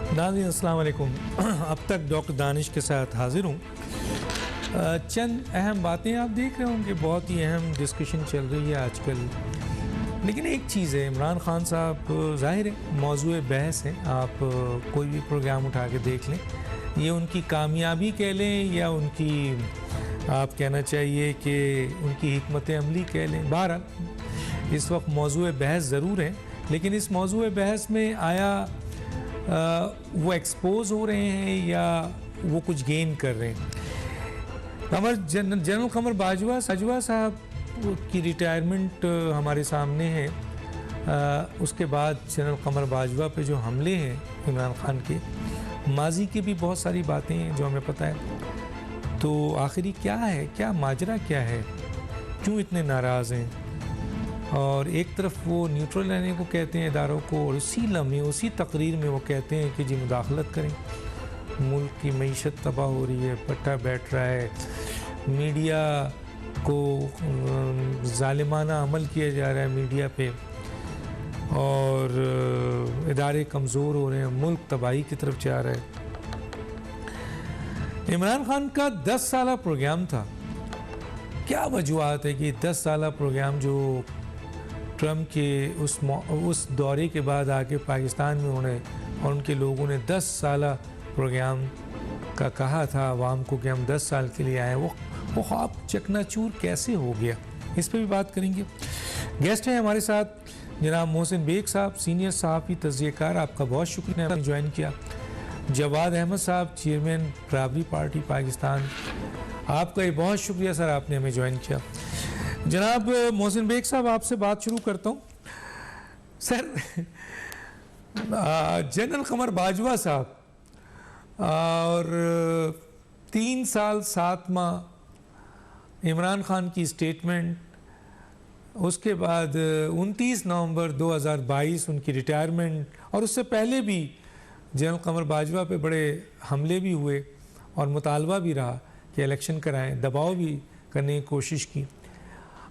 नाज़रीन अस्सलाम वालेकुम। अब तक डॉक्टर दानिश के साथ हाजिर हूँ। चंद अहम बातें आप देख रहे होंगे, बहुत ही अहम डिस्कशन चल रही है आजकल। लेकिन एक चीज़ है, इमरान खान साहब ज़ाहिर है मौजूए बहस है। आप कोई भी प्रोग्राम उठा के देख लें, ये उनकी कामयाबी कह लें या उनकी आप कहना चाहिए कि उनकी हिकमत अमली कह लें। बहरहाल इस वक्त मौजूए बहस ज़रूर है, लेकिन इस मौजूए बहस में आया वो एक्सपोज हो रहे हैं या वो कुछ गेन कर रहे हैं। जनरल कमर बाजवा साहब की रिटायरमेंट हमारे सामने है। उसके बाद जनरल कमर बाजवा पे जो हमले हैं इमरान खान के, माजी की भी बहुत सारी बातें हैं जो हमें पता है। तो आखिरी क्या है, क्या माजरा क्या है, क्यों इतने नाराज़ हैं? और एक तरफ वो न्यूट्रल रहने को कहते हैं इदारों को, और उसी लम्हे उसी तकरीर में वो कहते हैं कि जी मुदाखलत करें, मुल्क की मईशत तबाह हो रही है, पट्टा बैठ रहा है, मीडिया को जालिमाना अमल किया जा रहा है मीडिया पे, और इदारे कमज़ोर हो रहे हैं, मुल्क तबाही की तरफ जा रहा है। इमरान खान का 10 साला प्रोग्राम था। क्या वजूहत है कि 10 साला प्रोग्राम जो ट्रम्प के उस दौरे के बाद आके पाकिस्तान में उन्हें और उनके लोगों ने 10 साला प्रोग्राम का कहा था आवाम को कि हम 10 साल के लिए आए, वो ख्वाब चकनाचूर कैसे हो गया, इस पर भी बात करेंगे। गेस्ट हैं हमारे साथ जनाब मोहसिन बेग साहब, सीनियर सहाफ़ी तज़कियाकार, आपका बहुत शुक्रिया आपने ज्वाइन किया। जवाद अहमद साहब, चेयरमैन बराबरी पार्टी पाकिस्तान, आपका ये बहुत शुक्रिया सर, आपने हमें ज्वाइन किया। जनाब मोहसिन बेग साहब, आपसे बात शुरू करता हूँ। सर, जनरल कमर बाजवा साहब और 3 साल 7 माह इमरान खान की स्टेटमेंट, उसके बाद 29 नवंबर 2022 उनकी रिटायरमेंट, और उससे पहले भी जनरल कमर बाजवा पे बड़े हमले भी हुए और मुतालबा भी रहा कि इलेक्शन कराएं, दबाव भी करने की कोशिश की।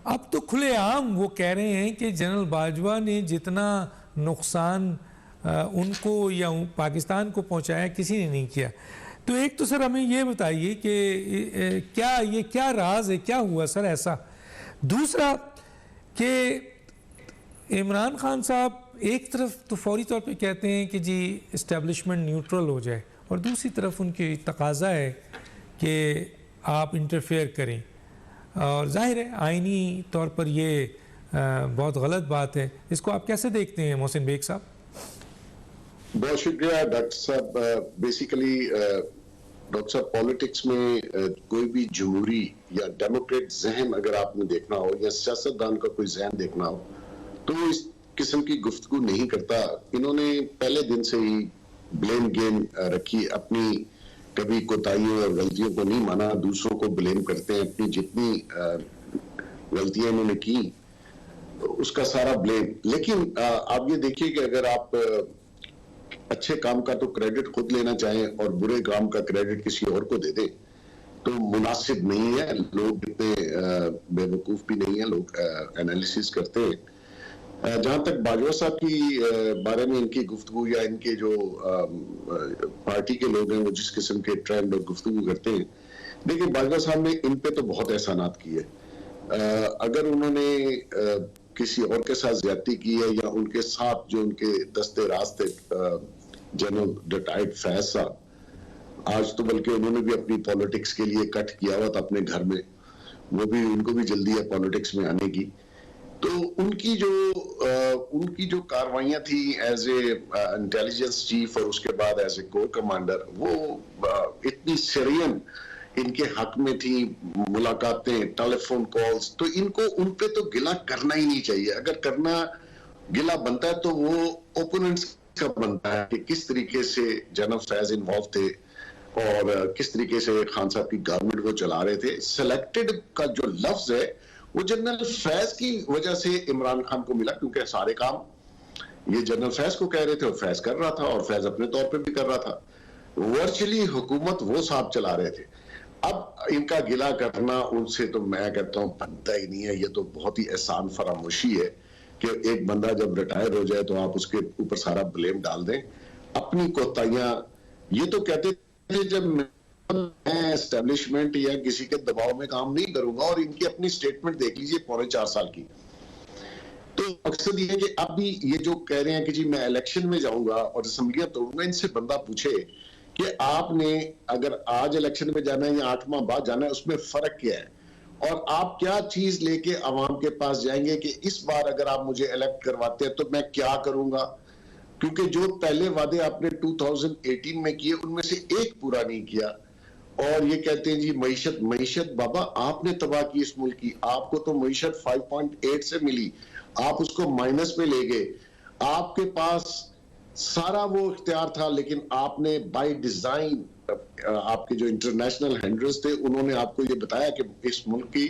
अब तो खुलेआम वो कह रहे हैं कि जनरल बाजवा ने जितना नुकसान उनको या पाकिस्तान को पहुंचाया किसी ने नहीं किया। तो एक तो सर हमें ये बताइए कि क्या राज है, क्या हुआ सर ऐसा? दूसरा कि इमरान खान साहब एक तरफ तो फौरी तौर पे कहते हैं कि जी इस्टेब्लिशमेंट न्यूट्रल हो जाए, और दूसरी तरफ उनकी तकाजा है कि आप इंटरफेयर करें, और जाहिर है आईनी तौर पर ये बहुत गलत बात है। इसको आप कैसे देखते हैं मोहसिन बेग साहब? बहुत शुक्रिया डॉक्टर साहब। बेसिकली डॉक्टर साहब, पॉलिटिक्स में कोई भी जमहूरी या डेमोक्रेट जहन अगर आपने देखना हो या सियासतदान का कोई जहन देखना हो तो इस किस्म की गुफ्तगू नहीं करता। इन्होंने पहले दिन से ही ब्लेम गेम रखी, अपनी कभी कोताहियों और गलतियों को नहीं माना, दूसरों को ब्लेम करते हैं। अपनी जितनी गलतियां इन्होंने की उसका सारा ब्लेम। लेकिन आप ये देखिए कि अगर आप अच्छे काम का तो क्रेडिट खुद लेना चाहें और बुरे काम का क्रेडिट किसी और को दे दें तो मुनासिब नहीं है। लोग इतने बेवकूफ भी नहीं है, लोग एनालिसिस करते हैं। जहां तक बाजवा साहब की बारे में इनकी गुफ्तगू या इनके जो पार्टी के लोग हैं वो जिस किस्म के ट्रेंड और गुफ्तगू करते हैं, देखिए बाजवा साहब ने इन पे तो बहुत एहसानात किए। अगर उन्होंने किसी और के साथ ज्यादती की है या उनके साथ जो उनके दस्ते रास्ते जनरल रिटायर्ड फैज साहब, आज तो बल्कि उन्होंने भी अपनी पॉलिटिक्स के लिए कट किया हुआ था अपने घर में, वो भी उनको भी जल्दी है पॉलिटिक्स में आने की। तो उनकी जो कार्रवाइयां थी एज ए इंटेलिजेंस चीफ और उसके बाद एज ए कोर कमांडर, वो इतनी सीरियन इनके हक में थी, मुलाकातें, टेलीफोन कॉल्स, तो इनको उन पे तो गिला करना ही नहीं चाहिए। अगर करना गिला बनता है तो वो ओपोनेंट्स का बनता है कि किस तरीके से जनरल फैज इन्वॉल्व थे और किस तरीके से खान साहब की गवर्नमेंट वो चला रहे थे। सिलेक्टेड का जो लफ्ज है वो जनरल फैज की वजह से इमरान खान को मिला, क्योंकि सारे काम ये जनरल फैज को कह रहे थे और फैज कर रहा था और फैज अपने तौर पे भी कर रहा था। वर्चुअली हुकूमत वो साहब चला रहे थे। अब इनका गिला करना उनसे तो मैं कहता हूं बनता ही नहीं है। ये तो बहुत ही एहसान फरामोशी है कि एक बंदा जब रिटायर हो जाए तो आप उसके ऊपर सारा ब्लेम डाल दें। अपनी कोताहियां, ये तो कहते थे जब मैं एस्टेब्लिशमेंट या किसी के दबाव में काम नहीं करूंगा, और इनकी अपनी स्टेटमेंट देख लीजिए 4.25 साल की। तो मकसद ये है कि अब भी ये जो कह रहे हैं कि जी मैं इलेक्शन में जाऊंगा और असम्बलियां तोड़ूंगा, इनसे बंदा पूछे कि आपने अगर आज इलेक्शन में जाना है या 8 माह बाद जाना है, उसमें फर्क क्या है, और आप क्या चीज लेके अवाम के पास जाएंगे कि इस बार अगर आप मुझे इलेक्ट करवाते हैं तो मैं क्या करूंगा। क्योंकि जो पहले वादे आपने 2018 में किए उनमें से एक पूरा नहीं किया, और ये कहते हैं जी मईशत मईशत, बाबा आपने तबाह की इस मुल्क की। आपको तो मईशत 5.8 से मिली, आप उसको माइनस में ले गए। आपके पास सारा वो इख्तियार था, लेकिन आपने बाय डिजाइन, आपके जो इंटरनेशनल हैंडलर्स थे उन्होंने आपको ये बताया कि इस मुल्क की,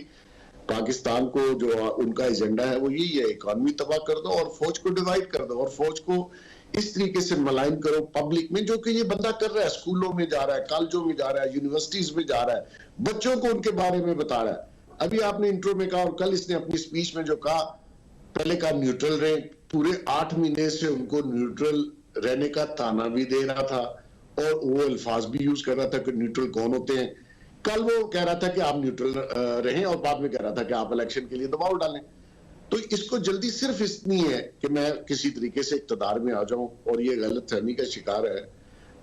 पाकिस्तान को जो उनका एजेंडा है वो यही है, इकॉनमी तबाह कर दो और फौज को डिवाइड कर दो, और फौज को इस तरीके से मलाइन करो पब्लिक में, जो कि ये बंदा कर रहा है। स्कूलों में जा रहा है, कॉलेजों में जा रहा है, यूनिवर्सिटीज में जा रहा है, बच्चों को उनके बारे में बता रहा है। अभी आपने इंट्रो में कहा और कल इसने अपनी स्पीच में जो कहा, पहले कहा न्यूट्रल रहे, पूरे 8 महीने से उनको न्यूट्रल रहने का ताना भी दे रहा था और वो अल्फाज भी यूज कर रहा था कि न्यूट्रल कौन होते हैं। कल वो कह रहा था कि आप न्यूट्रल रहें, और बाद में कह रहा था कि आप इलेक्शन के लिए दबाव डालें। तो इसको जल्दी सिर्फ इतनी है कि मैं किसी तरीके से इक्तदार में आ जाऊं, और ये गलत फहमी का शिकार है।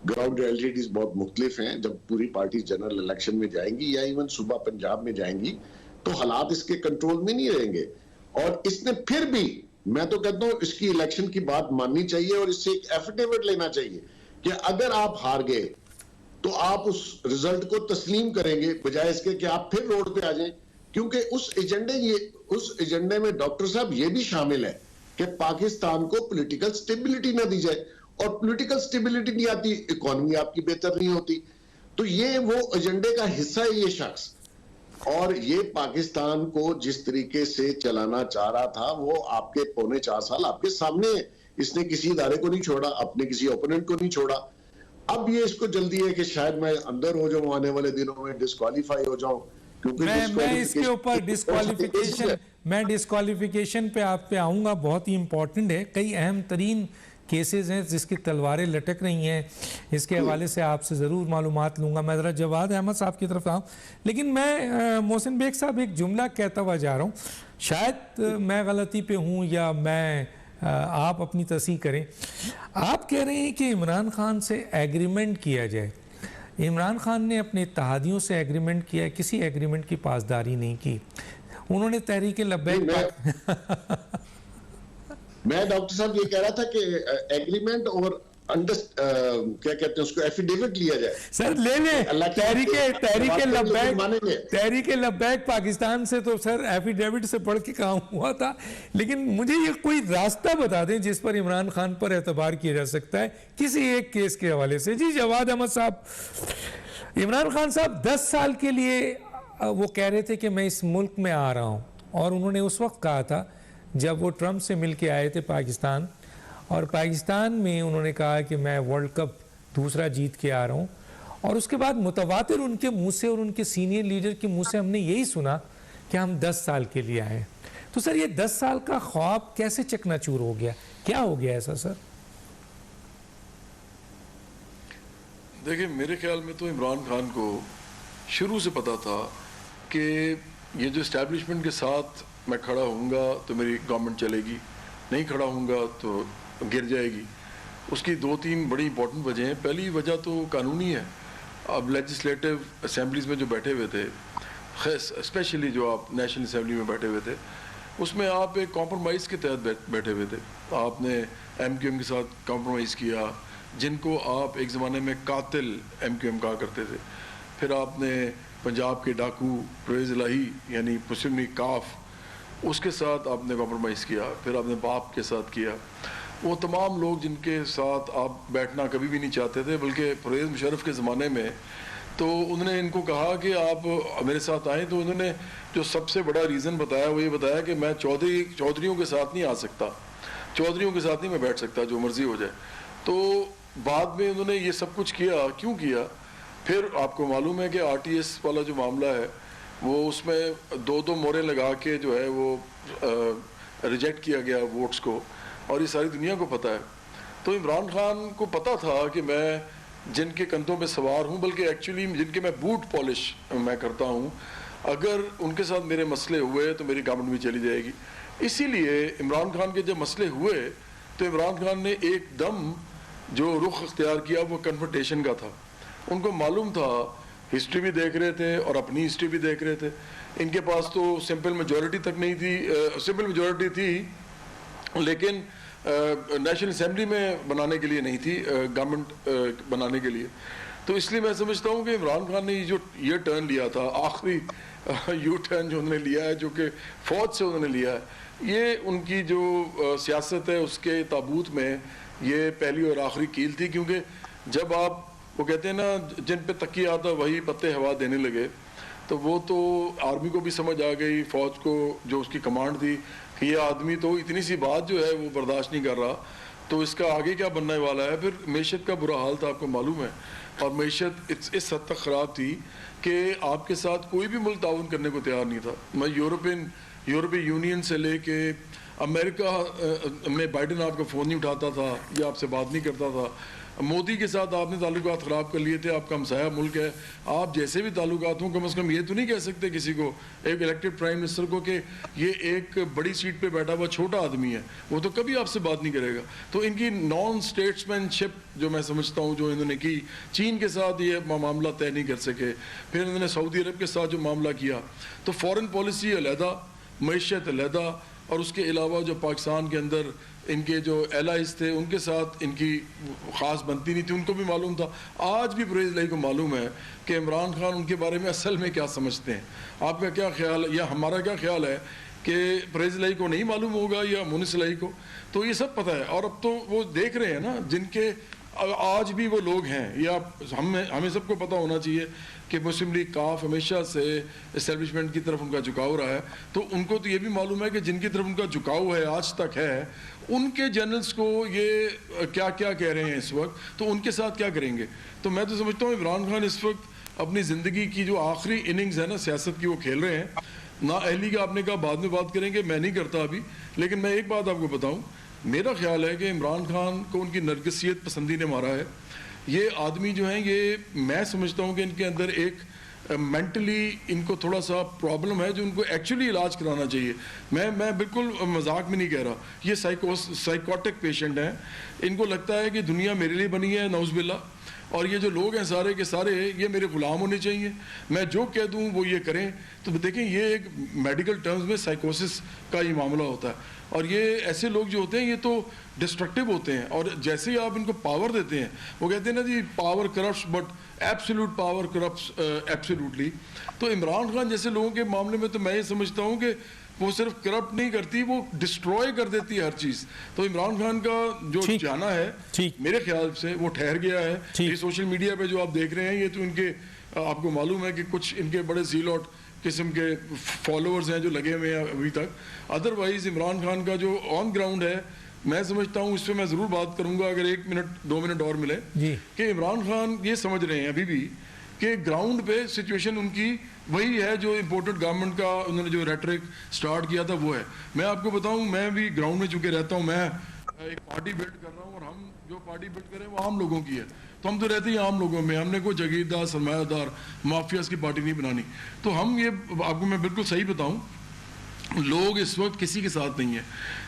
ग्राउंड रियलिटीज बहुत मुख्तलिफ हैं। जब पूरी पार्टी जनरल इलेक्शन में जाएंगी या इवन सुबह पंजाब में जाएंगी तो हालात इसके कंट्रोल में नहीं रहेंगे। और इसने फिर भी, मैं तो कहता हूं इसकी इलेक्शन की बात माननी चाहिए और इससे एक एफिडेविट लेना चाहिए कि अगर आप हार गए तो आप उस रिजल्ट को तस्लीम करेंगे, बजाय इसके कि आप फिर रोड पे आ जाएं। क्योंकि उस एजेंडे में डॉक्टर साहब ये भी शामिल है कि पाकिस्तान को पॉलिटिकल स्टेबिलिटी ना दी जाए, और पॉलिटिकल स्टेबिलिटी नहीं आती, इकोनॉमी आपकी बेहतर नहीं होती। तो ये वो एजेंडे का हिस्सा है ये शख्स, और ये पाकिस्तान को जिस तरीके से चलाना चाह रहा था वो आपके 4.25 साल आपके सामने है। इसने किसी इदारे को नहीं छोड़ा, अपने किसी ओपोनेंट को नहीं छोड़ा। अब ये इसको जल्दी है कि शायद मैं अंदर हो जाऊं, आने वाले दिनों में डिस्क्वालीफाई हो जाऊं, क्योंकि मैं इसके ऊपर डिस्क्वालिफिकेशन पे आप पे आऊँगा, बहुत ही इंपॉर्टेंट है। कई अहम तरीन केसेस हैं जिसकी तलवारें लटक रही हैं, इसके हवाले से आपसे ज़रूर मालूमात लूँगा। मैं ज़रा जवाद अहमद साहब की तरफ आऊँ, लेकिन मैं मोहसिन बेग साहब एक जुमला कहता हुआ जा रहा हूँ, शायद मैं गलती पे हूँ या आप अपनी तस्हीह करें। आप कह रहे हैं कि इमरान खान से एग्रीमेंट किया जाए। इमरान खान ने अपने इत्तेहादियों से एग्रीमेंट किया, किसी एग्रीमेंट की पासदारी नहीं की। उन्होंने तहरीक लब्बैक मैं डॉक्टर साहब ये कह रहा था कि एग्रीमेंट और क्या कहते हैं उसको, एफिडेविट लिया जाए। सर ले ले, तहरीक लब्बैक पाकिस्तान से तो सर एफिडेविट से पढ़ के काम हुआ था, लेकिन मुझे ये कोई रास्ता बता दें जिस पर इमरान खान पर एतबार किया जा सकता है किसी एक केस के हवाले से। जी जवाद अहमद साहब, इमरान खान साहब 10 साल के लिए वो कह रहे थे कि मैं इस मुल्क में आ रहा हूँ, और उन्होंने उस वक्त कहा था जब वो ट्रंप से मिल के आए थे पाकिस्तान, और पाकिस्तान में उन्होंने कहा कि मैं वर्ल्ड कप दूसरा जीत के आ रहा हूँ। और उसके बाद मुतवातिर उनके मुंह से और उनके सीनियर लीडर के मुंह से हमने यही सुना कि हम 10 साल के लिए आए। तो सर ये 10 साल का ख्वाब कैसे चकनाचूर हो गया, क्या हो गया ऐसा सर? देखिए मेरे ख्याल में तो इमरान खान को शुरू से पता था कि ये जो इस्टेब्लिशमेंट के साथ मैं खड़ा होऊंगा तो मेरी गवर्नमेंट चलेगी, नहीं खड़ा होऊंगा तो गिर जाएगी। उसकी 2-3 बड़ी इंपॉर्टेंट वजह हैं। पहली वजह तो कानूनी है। अब लेजिस्लेटिव असेंबलीज़ में जो बैठे हुए थे, स्पेशली जो आप नेशनल असेंबली में बैठे हुए थे, उसमें आप एक कॉम्प्रोमाइज़ के तहत बैठे हुए थे। आपने MQM के साथ कॉम्प्रोमाइज़ किया, जिनको आप एक ज़माने में कातिल MQM कहा करते थे। फिर आपने पंजाब के डाकू परवेज़ इलाही यानी मुस्लिम काफ, उसके साथ आपने कॉम्प्रोमाइज़ किया। फिर आपने बाप के साथ किया। वो तमाम लोग जिनके साथ आप बैठना कभी भी नहीं चाहते थे, बल्कि परवेज़ मुशर्रफ के ज़माने में तो उन्होंने इनको कहा कि आप मेरे साथ आएँ, तो उन्होंने जो सबसे बड़ा रीज़न बताया वो ये बताया कि मैं चौधरियों के साथ नहीं आ सकता, चौधरियों के साथ नहीं मैं बैठ सकता, जो मर्ज़ी हो जाए। तो बाद में उन्होंने ये सब कुछ किया। क्यों किया? फिर आपको मालूम है कि RTS वाला जो मामला है वो उसमें 2-2 मोहरें लगा के जो है वो रिजेक्ट किया गया वोट्स को, और ये सारी दुनिया को पता है। तो इमरान खान को पता था कि मैं जिनके कंधों पे सवार हूँ, बल्कि एक्चुअली जिनके मैं बूट पॉलिश मैं करता हूँ, अगर उनके साथ मेरे मसले हुए तो मेरी गवर्नमेंट भी चली जाएगी। इसीलिए इमरान खान के जब मसले हुए तो इमरान खान ने एकदम जो रुख अख्तियार किया वो कन्फ्रंटेशन का था। उनको मालूम था, हिस्ट्री भी देख रहे थे और अपनी हिस्ट्री भी देख रहे थे, इनके पास तो सिंपल मेजॉरिटी तक नहीं थी, सिंपल मेजॉरिटी थी लेकिन नेशनल असेंबली में बनाने के लिए नहीं थी, गवर्नमेंट बनाने के लिए। तो इसलिए मैं समझता हूँ कि इमरान खान ने ये टर्न लिया था, आखिरी यू टर्न जो उन्होंने लिया है, जो कि फ़ौज से उन्होंने लिया है, ये उनकी जो सियासत है उसके ताबूत में ये पहली और आखिरी कील थी। क्योंकि जब आप, वो कहते हैं ना, जिन पे तकिया आता वही पत्ते हवा देने लगे, तो वो तो आर्मी को भी समझ आ गई, फ़ौज को जो उसकी कमांड थी कि ये आदमी तो इतनी सी बात जो है वो बर्दाश्त नहीं कर रहा, तो इसका आगे क्या बनने वाला है। फिर मैशत का बुरा हाल था, आपको मालूम है, और मैशत इस हद तक ख़राब थी कि आपके साथ कोई भी मुल्क ताउन करने को तैयार नहीं था। मैं यूरोपीय यूनियन से लेके अमेरिका में बाइडन आपका फ़ोन नहीं उठाता था या आपसे बात नहीं करता था, मोदी के साथ आपने ताल्लुकात ख़राब कर लिए थे, आपका हमसाया मुल्क है, आप जैसे भी ताल्लुकात हों, कम से कम ये तो नहीं कह सकते किसी को, एक इलेक्टेड प्राइम मिनिस्टर को, कि ये एक बड़ी सीट पे बैठा हुआ छोटा आदमी है, वो तो कभी आपसे बात नहीं करेगा। तो इनकी नॉन स्टेट्समैनशिप जो मैं समझता हूँ जो इन्होंने की, चीन के साथ ये मामला तय नहीं कर सके, फिर इन्होंने सऊदी अरब के साथ जो मामला किया, तो फ़ॉरेन पॉलिसी अलहदा, मैशत अलहदा, और उसके अलावा जो पाकिस्तान के अंदर इनके जो एलाइज थे उनके साथ इनकी ख़ास बनती नहीं थी, उनको भी मालूम था। आज भी परवेज़ इलाही को मालूम है कि इमरान खान उनके बारे में असल में क्या समझते हैं। आपका क्या ख्याल है या हमारा क्या ख्याल है कि परवेज़ इलाही को नहीं मालूम होगा या मुनिस इलाही को? तो ये सब पता है, और अब तो वो देख रहे हैं ना, जिनके आज भी वो लोग हैं, या हमें सबको पता होना चाहिए कि मुस्लिम लीग काफ हमेशा से इस्टेब्लिशमेंट की तरफ उनका झुकाव रहा है। तो उनको तो ये भी मालूम है कि जिनकी तरफ उनका झुकाव है आज तक है, उनके जनरल्स को ये क्या क्या कह रहे हैं इस वक्त, तो उनके साथ क्या करेंगे। तो मैं तो समझता हूँ इमरान खान इस वक्त अपनी ज़िंदगी की जो आखिरी इनिंग्स है ना सियासत की, वो खेल रहे हैं। ना अहली का आपने कहा बाद में बात करेंगे, मैं नहीं करता अभी, लेकिन मैं एक बात आपको बताऊँ, मेरा ख्याल है कि इमरान खान को उनकी नरगिसियत पसंदी ने मारा है। ये आदमी जो हैं, ये मैं समझता हूँ कि इनके अंदर एक मेंटली इनको थोड़ा सा प्रॉब्लम है जो उनको एक्चुअली इलाज कराना चाहिए। मैं बिल्कुल मजाक में नहीं कह रहा, ये साइकोटिक पेशेंट हैं। इनको लगता है कि दुनिया मेरे लिए बनी है, नौज़बिल्ला, और ये जो लोग हैं सारे के सारे ये मेरे गुलाम होने चाहिए, मैं जो कह दूं वो ये करें। तो देखें, ये एक मेडिकल टर्म्स में साइकोसिस का ये मामला होता है, और ये ऐसे लोग जो होते हैं ये तो डिस्ट्रक्टिव होते हैं, और जैसे ही आप इनको पावर देते हैं, वो कहते हैं ना जी, power corrupts but absolute power corrupts absolutely. तो इमरान खान जैसे लोगों के मामले में तो मैं ये समझता हूँ कि वो सिर्फ करप्ट नहीं करती, वो डिस्ट्रॉय कर देती है हर चीज़। तो इमरान खान का जो जाना है, मेरे ख्याल से वो ठहर गया है। ये सोशल मीडिया पे जो आप देख रहे हैं, ये तो इनके, आपको मालूम है कि कुछ इनके बड़े ज़ीलॉट किस्म के फॉलोअर्स हैं जो लगे हुए हैं अभी तक। अदरवाइज़ इमरान खान का जो ऑन ग्राउंड है, मैं समझता हूँ, इस पर मैं ज़रूर बात करूँगा अगर 1 मिनट 2 मिनट और मिले, कि इमरान खान ये समझ रहे हैं अभी भी कि ग्राउंड पे सिचुएशन उनकी वही है जो इम्पोर्टेड गवर्नमेंट का उन्होंने जो रेटरिक स्टार्ट किया था वो है। मैं आपको बताऊं, मैं भी ग्राउंड में चुके रहता हूं, मैं एक पार्टी बिल्ड कर रहा हूं, और हम जो पार्टी बिल्ड करें वो आम लोगों की है। तो हम तो रहते ही आम लोगों में, हमने कोई जगीरदार, सरमायादार, माफियाज की पार्टी नहीं बनानी। तो हम ये आपको मैं बिल्कुल सही बताऊँ, लोग इस वक्त किसी के साथ नहीं है।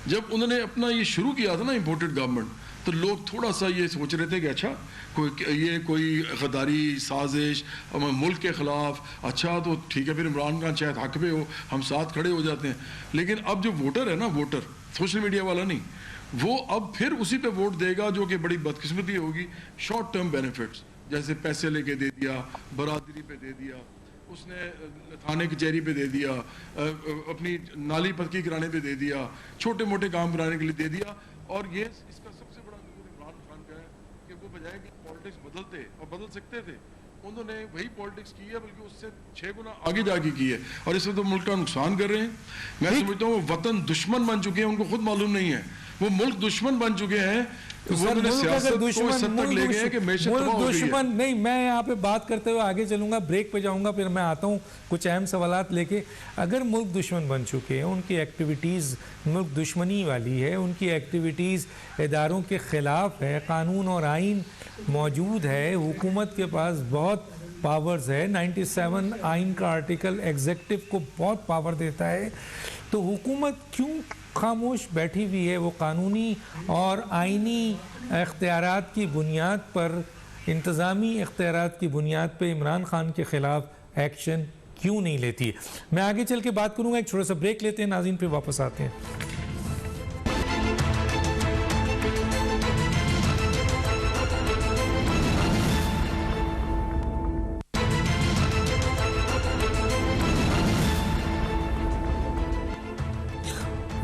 जब उन्होंने अपना ये शुरू किया था ना इम्पोर्टेड गवर्नमेंट, तो लोग थोड़ा सा ये सोच रहे थे कि अच्छा कोई गद्दारी साजिश मुल्क के ख़िलाफ़, अच्छा तो ठीक है, फिर इमरान खान शायद हक पे हो, हम साथ खड़े हो जाते हैं। लेकिन अब जो वोटर है ना, वोटर सोशल मीडिया वाला नहीं, वो अब फिर उसी पे वोट देगा, जो कि बड़ी बदकिस्मती होगी। शॉर्ट टर्म बेनिफिट्स, जैसे पैसे लेके दे दिया, बरादरी पे दे दिया, उसने थाने कचहरी पे दे दिया, अपनी नाली पक्की कराने पे दे दिया, छोटे मोटे काम कराने के लिए दे दिया। और ये इसका सबसे बड़ा कसूर इमरान खान का है कि वो बजाय कि पॉलिटिक्स बदलते और बदल सकते थे, उन्होंने वही पॉलिटिक्स की है, बल्कि उससे 6 गुना आगे जाके की है, और इसमें तो मुल्क का नुकसान कर रहे हैं। मैं समझता हूँ वो वतन दुश्मन बन चुके हैं, उनको खुद मालूम नहीं है, वो मुल्क दुश्मन बन चुके हैं। तो वो सर, उन्होंने मुल्क सियासत अगर को इस हद तक ले गए हैं कि मैशत मुल्क तबाह हो गई है। दुश्मन नहीं, मैं यहाँ पे बात करते हुए आगे चलूंगा, ब्रेक पे जाऊंगा, फिर मैं आता हूँ कुछ अहम सवालात लेके। अगर मुल्क दुश्मन बन चुके हैं, उनकी एक्टिविटीज़ मुल्क दुश्मनी वाली है, उनकी एक्टिविटीज़ इदारों के ख़िलाफ़ है, कानून और आइन मौजूद है, हुकूमत के पास बहुत पावर्स है, 97 आइन का आर्टिकल एग्जेक्टिव को बहुत पावर देता है, तो हुकूमत क्यों खामोश बैठी हुई है? वो कानूनी और आइनी इख्तियारात की बुनियाद पर, इंतज़ामी इख्तियारात की बुनियाद पर इमरान खान के ख़िलाफ़ एक्शन क्यों नहीं लेती? मैं आगे चल के बात करूँगा, एक छोटा सा ब्रेक लेते हैं, नाज़रीन पे वापस आते हैं।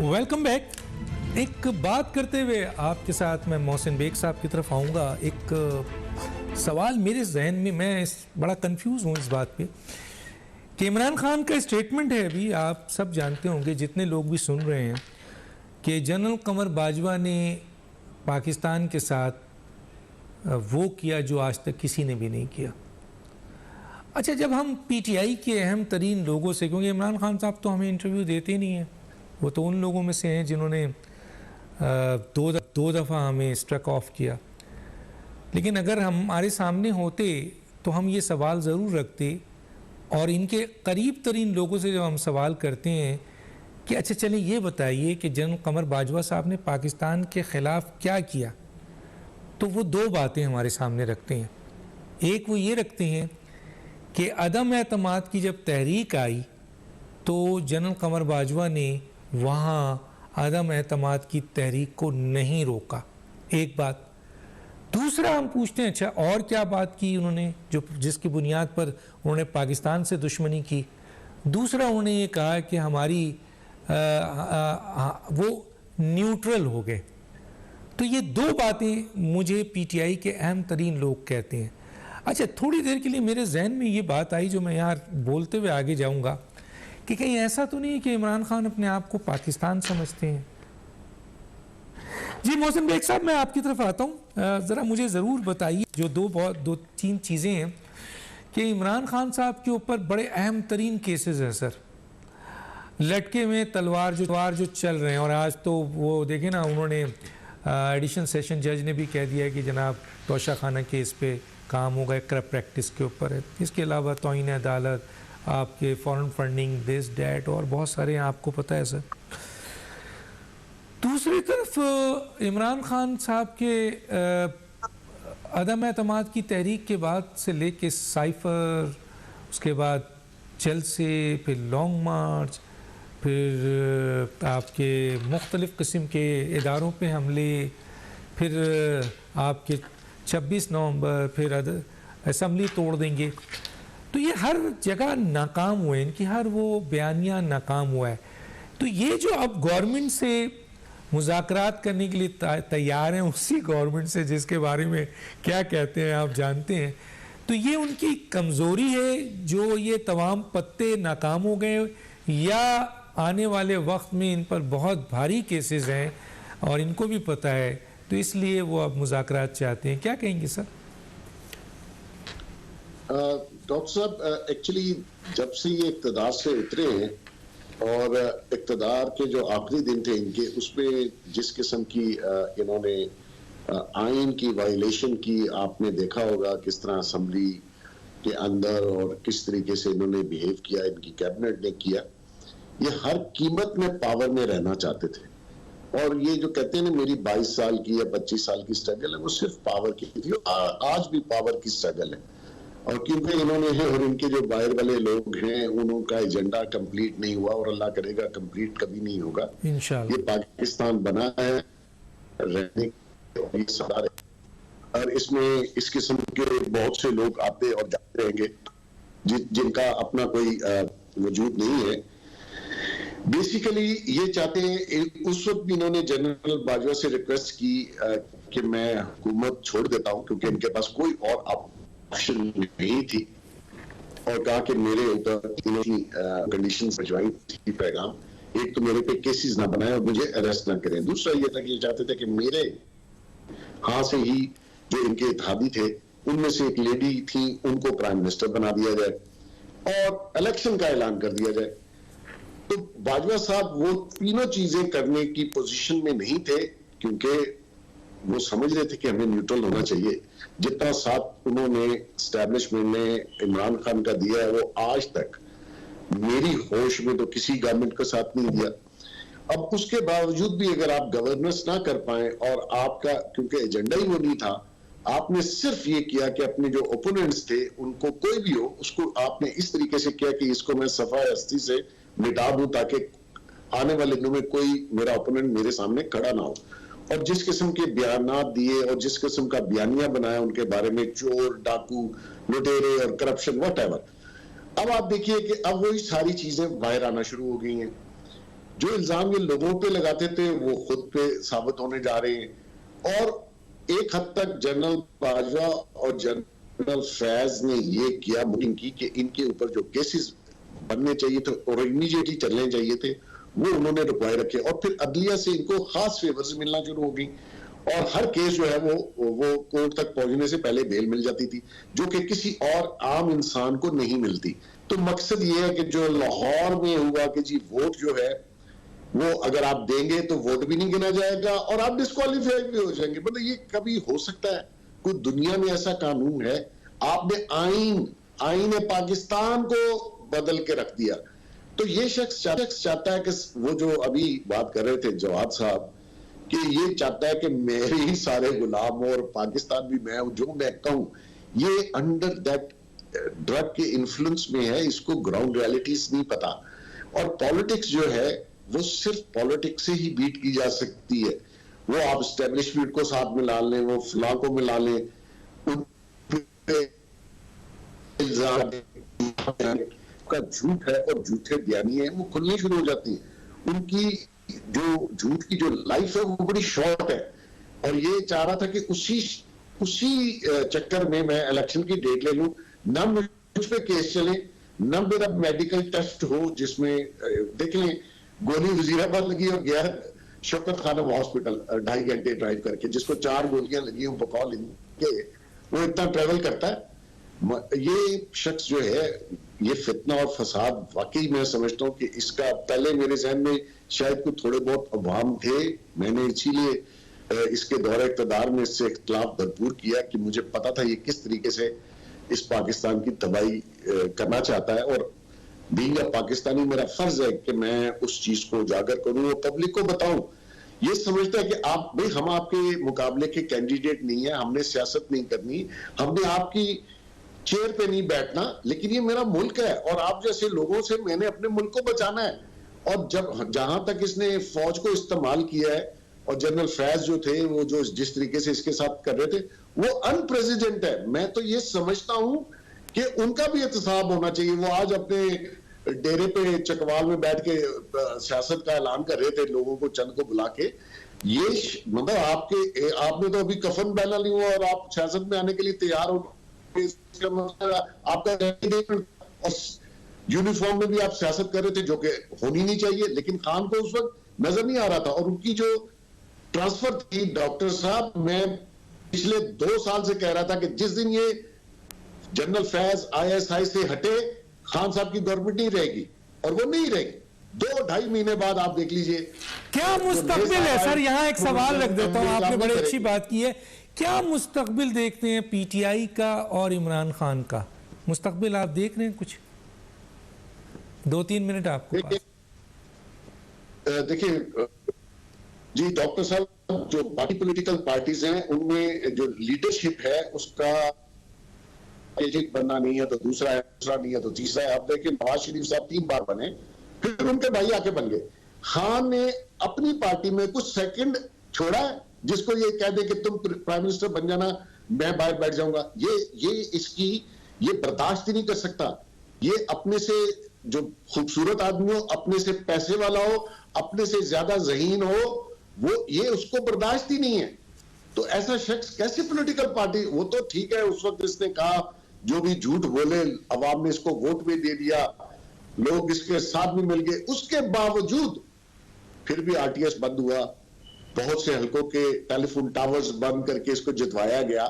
Welcome back. एक बात करते हुए आपके साथ मैं मोहसिन बेग साहब की तरफ आऊँगा। एक सवाल मेरे जहन में, मैं बड़ा कंफ्यूज हूँ इस बात पे कि इमरान खान का स्टेटमेंट है, अभी आप सब जानते होंगे, जितने लोग भी सुन रहे हैं, कि जनरल कमर बाजवा ने पाकिस्तान के साथ वो किया जो आज तक किसी ने भी नहीं किया। अच्छा, जब हम पीटीआई के अहम तरीन लोगों से, क्योंकि इमरान खान साहब तो हमें इंटरव्यू देते ही नहीं हैं, वो तो उन लोगों में से हैं जिन्होंने दो दफ़ा हमें स्ट्रक ऑफ किया, लेकिन अगर हमारे सामने होते तो हम ये सवाल ज़रूर रखते, और इनके करीब तरीन लोगों से जब हम सवाल करते हैं कि अच्छा चलें ये बताइए कि जनरल कमर बाजवा साहब ने पाकिस्तान के ख़िलाफ़ क्या किया, तो वो दो बातें हमारे सामने रखते हैं। एक वो ये रखते हैं कि अदम एतमाद की जब तहरीक आई तो जनरल कमर बाजवा ने वहाँ अदम एतमाद की तहरीक को नहीं रोका, एक बात। दूसरा हम पूछते हैं अच्छा और क्या बात की उन्होंने, जो जिसकी बुनियाद पर उन्होंने पाकिस्तान से दुश्मनी की। दूसरा उन्होंने ये कहा कि हमारी वो न्यूट्रल हो गए। तो ये दो बातें मुझे पीटीआई के अहम तरीन लोग कहते हैं। अच्छा, थोड़ी देर के लिए मेरे जहन में ये बात आई जो मैं यहाँ बोलते हुए आगे जाऊँगा कि कहीं ऐसा तो नहीं है कि इमरान खान अपने आप को पाकिस्तान समझते हैं। जी मोहसिन बेग साहब, मैं आपकी तरफ आता हूँ, ज़रा मुझे ज़रूर बताइए जो दो तीन चीज़ें हैं कि इमरान खान साहब के ऊपर बड़े अहम तरीन केसेस हैं सर, लटके में तलवार जो चल रहे हैं। और आज तो वो देखें ना, उन्होंने एडिशनल सेशन जज ने भी कह दिया है कि जनाब तोशा खाना केस पे काम होगा, करप्ट प्रैक्टिस के ऊपर है। इसके अलावा तौहीन अदालत, आपके फॉरेन फंडिंग, दिस डैट और बहुत सारे हैं, आपको पता है सर। दूसरी तरफ इमरान खान साहब के अदम एतमाद की तहरीक के बाद से लेके साइफर, उसके बाद जलसे, फिर लॉन्ग मार्च, फिर आपके मुख्तलिफ़ किस्म के इदारों पे हमले, फिर आपके 26 नवंबर, फिर असम्बली तोड़ देंगे, तो ये हर जगह नाकाम हुए, इनकी हर वो बयानिया नाकाम हुआ है। तो ये जो अब गवर्नमेंट से मुज़ाकरात करने के लिए तैयार हैं, उसी गवर्नमेंट से जिसके बारे में क्या कहते हैं आप जानते हैं, तो ये उनकी कमज़ोरी है जो ये तमाम पत्ते नाकाम हो गए, या आने वाले वक्त में इन पर बहुत भारी केसेस हैं और इनको भी पता है, तो इसलिए वो अब मुज़ाकरात चाहते हैं? क्या कहेंगे सर? डॉक्टर साहब, एक्चुअली जब से ये इक़्तिदार से उतरे हैं और इक़्तिदार के जो आखिरी दिन थे इनके, उसमें जिस किस्म की इन्होंने आइन की वायलेशन की, आपने देखा होगा किस तरह असम्बली के अंदर और किस तरीके से इन्होंने बिहेव किया, इनकी कैबिनेट ने किया। ये हर कीमत में पावर में रहना चाहते थे, और ये जो कहते हैं ना मेरी 22 साल की या 25 साल की स्ट्रगल है, वो सिर्फ पावर की थी, आज भी पावर की स्ट्रगल है। और क्योंकि इन्होंने है, और इनके जो बाहर वाले लोग हैं उनका एजेंडा कंप्लीट नहीं हुआ, और अल्लाह करेगा कंप्लीट कभी नहीं होगा इंशाअल्लाह। ये पाकिस्तान बना है रहने के सवाल, और इसमें इस किस्म के बहुत से लोग आते और जाते रहेंगे जिनका अपना कोई वजूद नहीं है। बेसिकली ये चाहते हैं, उस वक्त भी इन्होंने जनरल बाजवा से रिक्वेस्ट की कि मैं हुकूमत छोड़ देता हूं क्योंकि इनके पास कोई और ऑप्शन नहीं थी, और कहा कि मेरे ऊपर कंडीशंस भिजवाई थी पैगाम, एक तो मेरे पे केसेस ना बनाए और मुझे अरेस्ट ना करें। दूसरा ये था कि ये चाहते थे कि मेरे हाँ से ही जो इनके इत्तेहादी थे उनमें से एक लेडी थी, उनको प्राइम मिनिस्टर बना दिया जाए और इलेक्शन का ऐलान कर दिया जाए। तो बाजवा साहब वो तीनों चीजें करने की पोजीशन में नहीं थे, क्योंकि वो समझ रहे थे कि हमें न्यूट्रल होना चाहिए। जितना साथ उन्होंने एस्टैब्लिशमेंट ने इमरान खान का दिया है, वो आज तक मेरी होश में तो किसी गवर्नमेंट के साथ नहीं दिया। अब उसके बावजूद भी अगर आप गवर्नेंस ना कर पाए और आपका, क्योंकि एजेंडा ही वो नहीं था, आपने सिर्फ ये किया कि अपने जो ओपोनेंट्स थे उनको, कोई भी हो उसको आपने इस तरीके से किया कि इसको मैं सफाई हस्ती से मिटा दूं ताकि आने वाले दिनों में कोई मेरा ओपोनेंट मेरे सामने खड़ा ना हो। और जिस किस्म के बयानात दिए और जिस किस्म का बयानिया बनाया उनके बारे में, चोर, डाकू, लुटेरे और करप्शन व्हाटएवर। अब आप देखिए कि अब वही सारी चीजें बाहर आना शुरू हो गई हैं। जो इल्जाम ये लोगों पे लगाते थे वो खुद पे साबित होने जा रहे हैं। और एक हद तक जनरल बाजवा और जनरल फैज ने ये किया मुहिम की कि इनके ऊपर जो केसेस बनने चाहिए थे और इमीडिएटली चलने चाहिए थे वो उन्होंने रुकवाए रखे। और फिर अदलिया से इनको खास फेवर्स मिलना शुरू हो गई और हर केस जो है वो कोर्ट तक पहुंचने से पहले बेल मिल जाती थी, जो कि किसी और आम इंसान को नहीं मिलती। तो मकसद ये है कि जो लाहौर में हुआ कि जी वोट जो है वो अगर आप देंगे तो वोट भी नहीं गिना जाएगा और आप डिस्क्वालीफाइड भी हो जाएंगे। मतलब ये कभी हो सकता है? कोई दुनिया में ऐसा कानून है? आपने आईन पाकिस्तान को बदल के रख दिया। तो ये शख्स चाहता है कि वो जो अभी बात कर रहे थे जवाद साहब, कि ये चाहता है कि मेरे ही सारे गुलाम हो और पाकिस्तान भी मैं जो मैं कहूं, ये अंडर दैट ड्रग के इन्फ्लुएंस में है। इसको ग्राउंड रियलिटीज नहीं पता। और पॉलिटिक्स जो है वो सिर्फ पॉलिटिक्स से ही बीट की जा सकती है। वो आप एस्टेब्लिशमेंट को साथ में ला लें, वो फलां को मिला लें, का झूठ है और झूठे बयानी है वो खुलनी शुरू हो जाती है। उनकी जो झूठ की जो लाइफ है वो बड़ी शॉर्ट है। और ये चाह रहा था कि उसी चक्कर में मैं इलेक्शन की डेट ले लूं, ना मुझ पे केस चले, ना मेरा मेडिकल टेस्ट हो जिसमें देख लें गोली वजीराबाद लगी और गया शौकत खानम हॉस्पिटल 2.5 घंटे ड्राइव करके, जिसको 4 गोलियां लगी हूं बकौल इनके, वो इतना ट्रेवल करता है। ये शख्स जो है ये फितना और फसाद वाकई मैं समझता हूं कि इसका पहले मेरे जहन में शायद कुछ थोड़े बहुत अवाम थे। मैंने इसीलिए इसके दौरे इक़्तिदार में इससे इख्तिलाफ भरपूर किया कि मुझे पता था ये किस तरीके से इस पाकिस्तान की तबाही करना चाहता है। और बीइंग अ पाकिस्तानी मेरा फर्ज है कि मैं उस चीज को उजागर करूं और पब्लिक को बताऊं। ये समझता है कि आप भाई हम आपके मुकाबले के कैंडिडेट नहीं है, हमने सियासत नहीं करनी, हमने आपकी चेयर पे नहीं बैठना, लेकिन ये मेरा मुल्क है और आप जैसे लोगों से मैंने अपने मुल्क को बचाना है। और जब जहां तक इसने फौज को इस्तेमाल किया है और जनरल फैज जो थे वो जो जिस तरीके से इसके साथ कर रहे थे वो अनप्रेसिडेंट है। मैं तो ये समझता हूं कि उनका भी एहतसाब होना चाहिए। वो आज अपने डेरे पे चकवाल में बैठ के सियासत का ऐलान कर रहे थे, लोगों को चंद को बुला के। ये मतलब आपने तो अभी कफन पहना नहीं हुआ और आप सियासत में आने के लिए तैयार हो, आपका और यूनिफॉर्म में भी आप सियासत कर रहे थे जो कि होनी नहीं चाहिए। लेकिन खान को उस वक्त नजर नहीं आ रहा था। और उनकी जो ट्रांसफर थी, डॉक्टर साहब, मैं पिछले 2 साल से कह रहा था कि जिस दिन ये जनरल फैज ISI से हटे, खान साहब की गवर्नमेंट नहीं रहेगी, और वो नहीं रहेगी। 2-2.5 महीने बाद आप देख लीजिए क्या मुस्तकबिल है। सर यहाँ एक सवाल रख देता हूं, आपने बड़ी अच्छी बात की है। क्या मुस्तकबिल देखते हैं PTI का और इमरान खान का? मुस्तकबिल आप देख रहे हैं कुछ? 2-3 मिनट आपको देखिए जी डॉक्टर साहब, जो बाकी पॉलिटिकल पार्टीज हैं उनमें जो लीडरशिप है उसका एक बनना नहीं है तो दूसरा है, दूसरा नहीं है तो तीसरा है। आप देखिए नवाज शरीफ साहब 3 बार बने, फिर उनके भाई आके बन गए। खान ने अपनी पार्टी में कुछ सेकंड छोड़ा है जिसको ये कह दे कि तुम प्राइम मिनिस्टर बन जाना, मैं बाहर बैठ जाऊंगा। ये बर्दाश्त ही नहीं कर सकता। ये अपने से जो खूबसूरत आदमी हो, अपने से पैसे वाला हो, अपने से ज्यादा ज़हीन हो, वो ये उसको बर्दाश्त ही नहीं है। तो ऐसा शख्स कैसे पॉलिटिकल पार्टी, वो तो ठीक है उस वक्त इसने कहा जो भी झूठ बोले, अवाम ने इसको वोट भी दे दिया, लोग इसके साथ भी मिल गए, उसके बावजूद फिर भी RTS बंद हुआ, बहुत से हलकों के टेलीफोन टावर्स बंद करके इसको जितवाया गया।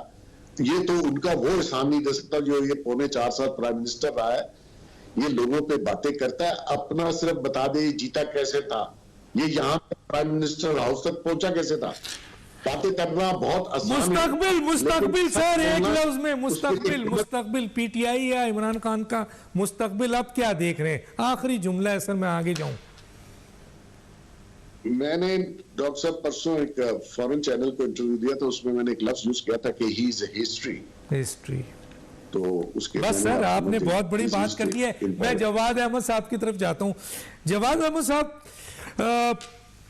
ये तो उनका वो एहसान नहीं दे सकता जो ये पौने 4 साल प्राइम मिनिस्टर रहा है। ये लोगों पे बातें करता है, अपना सिर्फ बता दे जीता कैसे था, ये यहाँ प्राइम मिनिस्टर हाउस तक पहुंचा कैसे था। बातें करना बहुत आसान है। मुस्तकबिल सर, एक लफ्ज में उसकी मुस्तकबिल पीटीआई या इमरान खान का मुस्तकबिल अब क्या देख रहे हैं? आखिरी जुमला है सर, मैं आगे जाऊं। मैंने डॉक्टर साहब परसों एक फॉरेन चैनल को इंटरव्यू दिया तो उसमें मैंने एक लफ्ज यूज किया था कि ही इज हिस्ट्री। तो उसके बस सर आपने बहुत बड़ी बात कर दी है। मैं जवाद अहमद साहब की तरफ जाता हूं। जवाद अहमद साहब,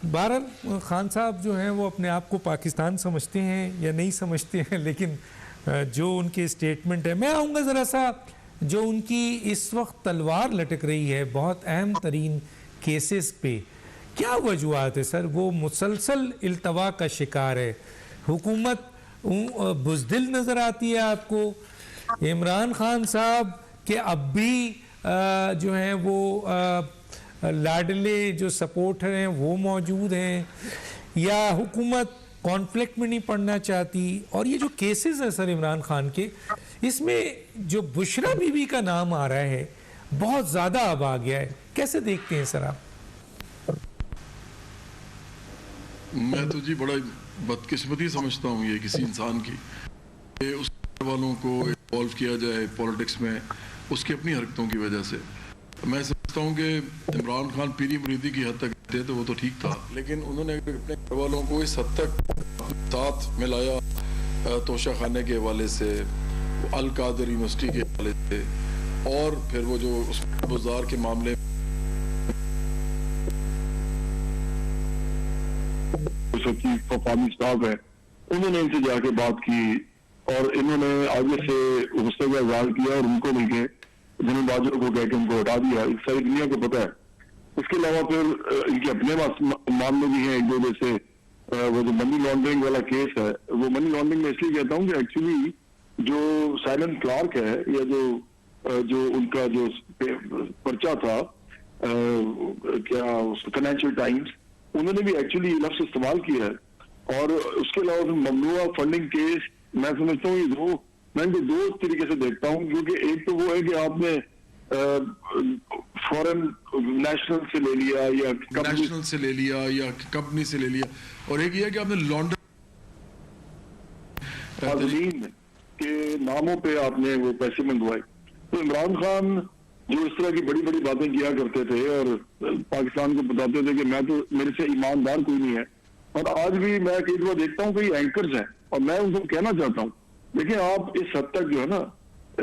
बहरहाल खान साहब जो हैं वो अपने आप को पाकिस्तान समझते हैं या नहीं समझते हैं, लेकिन जो उनके स्टेटमेंट है, मैं आऊँगा ज़रा सा जो उनकी इस वक्त तलवार लटक रही है बहुत अहम तरीन केसेस पे, क्या वजूहत है सर? वो मुसलसल इल्तवा का शिकार है, हुकूमत बुज़दिल नज़र आती है आपको, इमरान खान साहब के अब भी जो हैं वो लाडले जो सपोर्टर हैं वो मौजूद हैं, या हुकूमत कॉन्फ्लिक्ट में नहीं पड़ना चाहती? और ये जो केसेस है सर इमरान खान के, इसमें जो बुशरा बीबी का नाम आ रहा है बहुत ज़्यादा अब आ गया है, कैसे देखते हैं सर आप? मैं तो जी बड़ा बदकिस्मती समझता हूँ ये किसी इंसान की, उस वालों को इन्वॉल्व किया जाए पॉलिटिक्स में उसकी अपनी हरकतों की वजह से। मैं समझता हूँ कि इमरान खान पीरी मुरीदी की हद तक थे तो वो तो ठीक था, लेकिन उन्होंने अपने घर वालों को इस हद तक साथ मिलाया, तोशा खाने के हवाले से, अल कादर यूनिवर्सिटी के हवाले से, और फिर वो जो उस बुज़दार के मामले फामी साहब है, उन्होंने इनसे जाके बात की और इन्होंने आगे से गुस्से का इजहार किया और उनको मिलकर जमींदारों को कह के उनको हटा दिया। इस सारी दुनिया को पता है। इसके अलावा फिर इनके अपने मामले भी हैं एक दो, जैसे वो जो मनी लॉन्ड्रिंग वाला केस है, वो मनी लॉन्ड्रिंग में इसलिए कहता हूँ कि एक्चुअली जो साइलेंट क्लार्क है या जो उनका जो पर्चा था क्या फाइनेंशियल टाइम्स, उन्होंने भी एक्चुअली लफ्ज इस्तेमाल किया है। और उसके अलावा ममनुआ फंडिंग केस, मैं समझता हूँ ये मैं इनको दो तरीके से देखता हूँ, क्योंकि एक तो वो है कि आपने फॉरेन नेशनल से ले लिया या कंपनी से ले लिया, और एक ये है कि आपने लॉन्ड्रिंग के नामों पे आपने वो पैसे मंगवाए। तो इमरान खान जो इस तरह की बड़ी बड़ी बातें किया करते थे और पाकिस्तान को बताते थे कि मैं तो, मेरे से ईमानदार कोई नहीं है, और आज भी मैं कई दफा देखता हूँ कई एंकर्स हैं और मैं उनको कहना चाहता हूँ, देखिए आप इस हद तक जो है ना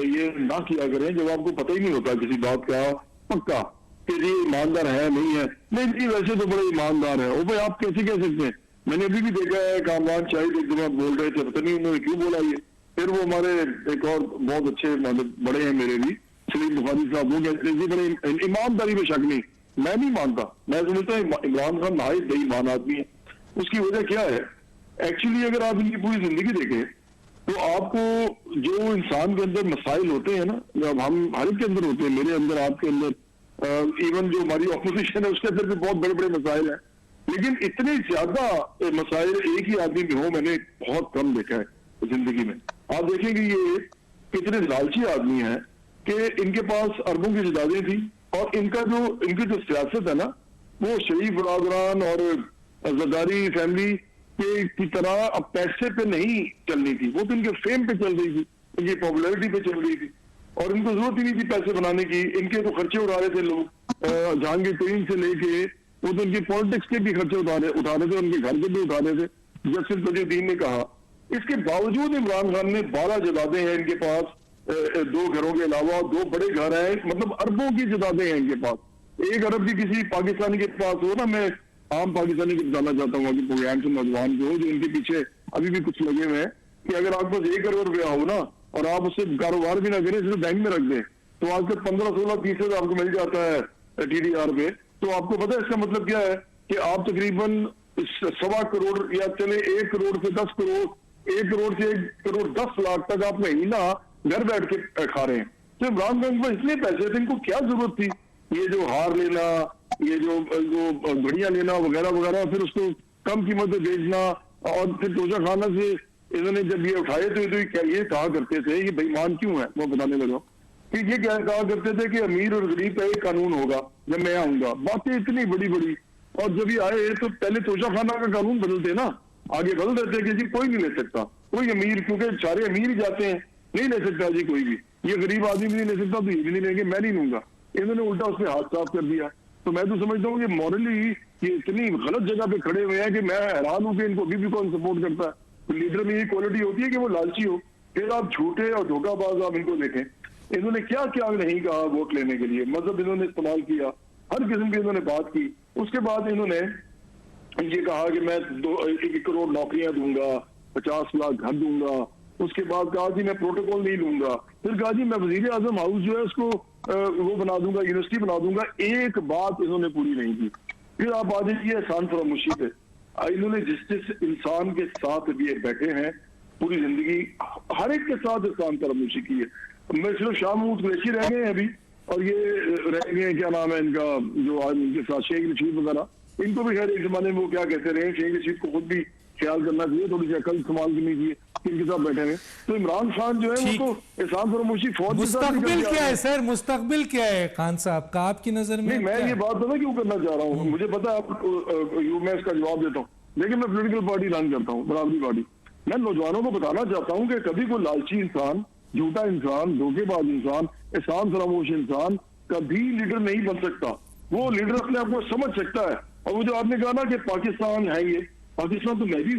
ये ना किया करें जब आपको पता ही नहीं होता किसी बात का पक्का कि ये ईमानदार है नहीं है। नहीं जी वैसे तो बड़े ईमानदार है, वो भाई आप कैसे कह सकते हैं? मैंने अभी भी देखा है कामरान शाहिद एक दफा बोल रहे थे, पता नहीं उन्होंने क्यों बोला ये, फिर वो हमारे एक और बहुत अच्छे मतलब बड़े हैं मेरे भी, सलीम बुखारी साहब, वो कहते हैं बड़े ईमानदारी में शक नहीं। मैं नहीं मानता, मैं समझता हूँ इमरान खान नहायत बेईमान आदमी है। उसकी वजह क्या है? एक्चुअली अगर आप इनकी पूरी जिंदगी देखें तो आपको जो इंसान के अंदर मसाइल होते हैं ना, जब हम हर एक के अंदर होते हैं, मेरे अंदर, आपके अंदर, इवन जो हमारी ऑपोजिशन है उसके अंदर भी बहुत बड़े बड़े मसाइल हैं, लेकिन इतने ज्यादा मसाइल एक ही आदमी में हो मैंने बहुत कम देखा है जिंदगी में। आप देखेंगे ये कितने लालची आदमी हैं कि इनके पास अरबों की जायदादें थी, और इनकी जो सियासत है ना वो शरीफ बरादरान और जरदारी फैमिली की तरह अब पैसे पे नहीं चलनी थी, वो तो इनके फेम पे चल रही थी, इनकी पॉपुलैरिटी पे चल रही थी, और इनको जरूरत ही नहीं थी पैसे बनाने की। इनके तो खर्चे उठा रहे थे लोग, जहांगीर तरीन से लेके वो तो इनकी पॉलिटिक्स के भी खर्चे उठा रहे थे, उनके घर के भी उठा रहे थे, जस्टिस तजुद्दीन ने कहा। इसके बावजूद इमरान खान ने 12 जदादें हैं इनके पास, 2 घरों के अलावा 2 बड़े घर हैं, मतलब अरबों की जदादें हैं इनके पास। 1 अरब भी किसी पाकिस्तानी के पास हो ना, मैं आम पाकिस्तानी को बताना चाहता हूँ अभी प्रोग्राम से नौजवान को जो इनके पीछे अभी भी कुछ लगे हुए हैं, कि अगर आपके पास 1 करोड़ रुपया हो ना और आप उससे कारोबार भी ना करें, सिर्फ बैंक में रख दें, तो आजकल 15-16% आपको मिल जाता है TDR पे। तो आपको पता है इसका मतलब क्या है कि आप तकरीबन 1.25 करोड़ या चले 1 करोड़ से 10 करोड़, 1 करोड़ से 1 करोड़ 10 लाख तक आप महीना घर बैठ के खा रहे हैं। तो इमरान खान को इसलिए पैसे थे, इनको क्या जरूरत थी ये जो हार लेना, ये जो घड़ियां लेना वगैरह वगैरह, फिर उसको कम कीमत पे बेचना। और फिर तोशाखाना से इन्होंने जब ये उठाए तो ये कहा करते थे, ये बेईमान क्यों है, वो बताने लगा कि ये क्या कहा करते थे कि अमीर और गरीब का एक कानून होगा जब मैं आऊंगा। बातें इतनी बड़ी बड़ी, और जब ये आए तो पहले तोशाखाना का कानून बदलते ना, आगे बदल देते कि जी कोई नहीं ले सकता, कोई अमीर, क्योंकि सारे अमीर ही जाते हैं, नहीं ले सकता जी कोई भी, ये गरीब आदमी भी नहीं ले सकता तो ये भी नहीं लेंगे, मैं नहीं लूंगा। इन्होंने उल्टा उस पर हाथ साफ कर दिया। तो मैं तो समझता हूँ कि मॉरली ये इतनी गलत जगह पे खड़े हुए हैं कि मैं हैरान हूँ कि इनको अभी भी कौन सपोर्ट करता है। तो लीडर में ये क्वालिटी होती है कि वो लालची हो, फिर आप झूठे और धोखाबाज आप इनको देखें। इन्होंने क्या क्या नहीं कहा वोट लेने के लिए, मजहब इन्होंने इस्तेमाल किया, हर किस्म की इन्होंने बात की। उसके बाद इन्होंने ये कहा कि मैं 1 करोड़ नौकरियां दूंगा, 50 लाख घर दूंगा। उसके बाद कहा जी मैं प्रोटोकॉल नहीं लूंगा, फिर कहा जी मैं वजीर आजम हाउस जो है उसको वो बना दूंगा, यूनिवर्सिटी बना दूंगा। एक बात इन्होंने पूरी नहीं की। फिर आप आ जाइए एहसान फरामोशी पे। इन्होंने जिस इंसान के साथ भी बैठे हैं पूरी जिंदगी, हर एक के साथ एहसान फरामोशी की है। मैं सिर्फ शाह महमूद कुरैशी रह गए हैं अभी, और ये रह गए क्या नाम है इनका जो आज इनके साथ शेख रशीद वगैरह, इनको भी खैर एक जमाने में वो क्या कहते रहे, शेख रशीद को खुद भी ख्याल करना चाहिए, थोड़ी सी अकल इस्तेमाल करनी चाहिए इनके साथ बैठे हुए। तो इमरान खान जो है वो तो एहसान फरामोशी फौज के साथ मुस्तकबिल क्या है सर, मुस्तकबिल क्या है खान साहब का आपकी नजर में? नहीं, मैं ये बात पता क्यों करना चाह रहा हूँ, मुझे पता है मैं इसका जवाब देता हूँ, लेकिन मैं पोलिटिकल पार्टी रन करता हूँ, बराबरी पार्टी। मैं नौजवानों को बताना चाहता हूँ कि कभी कोई लालची इंसान, झूठा इंसान, धोखेबाज इंसान, एहसान फरामोश इंसान कभी लीडर नहीं बन सकता। वो लीडर अपने आप को समझ सकता है। और वो जो आपने कहा ना कि पाकिस्तान है, ये पाकिस्तान तो मैं भी,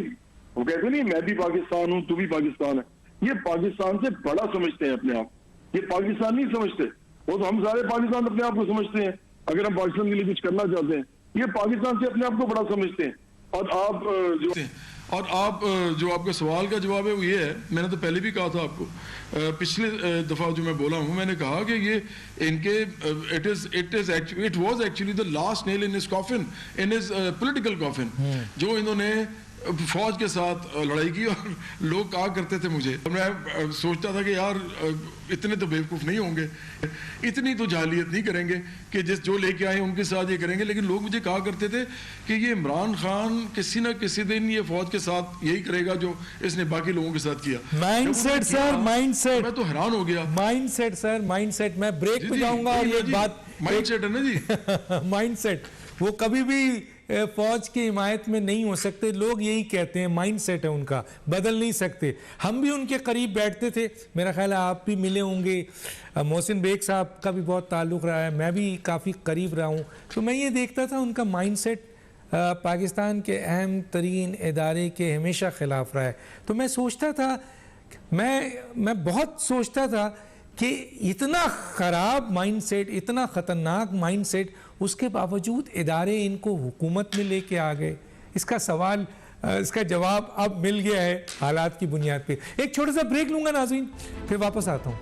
वो कहते नहीं मैं भी पाकिस्तान हूँ तू भी पाकिस्तान है, ये पाकिस्तान से बड़ा समझते हैं अपने आप। ये पाकिस्तान नहीं समझते, वो तो हम सारे पाकिस्तान अपने आप को समझते हैं। अगर हम पाकिस्तान के लिए कुछ करना चाहते हैं, ये पाकिस्तान से अपने आप को बड़ा समझते हैं। और आप जो आपका सवाल का जवाब है वो ये है, मैंने तो पहले भी कहा था आपको, पिछले दफा जो मैं बोला हूँ, मैंने कहा कि ये इनके it was actually the last nail in his coffin, in his political coffin, जो इन्होंने फौज के साथ लड़ाई की। और लोग कहा करते थे मुझे, मैं सोचता था कि यार इतने तो बेवकूफ़ नहीं होंगे, इतनी तो जालियत नहीं करेंगे कि जो लेके आए उनके साथ ये करेंगे। लेकिन लोग मुझे कहा करते थे कि ये इमरान खान किसी ना किसी दिन ये फौज के साथ यही करेगा जो इसने बाकी लोगों के साथ किया। माइंडसेट सर, माइंडसेट, मैं तो हैरान हो गया। Mindset sir, mindset. मैं ब्रेक पे जाऊंगा और ये बात माइंडसेट है ना जी। माइंडसेट वो कभी भी फौज की हिमायत में नहीं हो सकते। लोग यही कहते हैं, माइंडसेट है उनका, बदल नहीं सकते। हम भी उनके करीब बैठते थे, मेरा ख्याल है आप भी मिले होंगे, मोहसिन बेग साहब का भी बहुत ताल्लुक़ रहा है, मैं भी काफ़ी करीब रहा हूँ। तो मैं ये देखता था उनका माइंडसेट पाकिस्तान के अहम तरीन इदारे के हमेशा ख़िलाफ़ रहा है। तो मैं सोचता था, मैं बहुत सोचता था कि इतना ख़राब माइंडसेट, इतना ख़तरनाक माइंडसेट, उसके बावजूद इदारे इनको हुकूमत में लेके आ गए। इसका सवाल, इसका जवाब अब मिल गया है हालात की बुनियाद पे। एक छोटा सा ब्रेक लूँगा नाज़रीन, फिर वापस आता हूँ।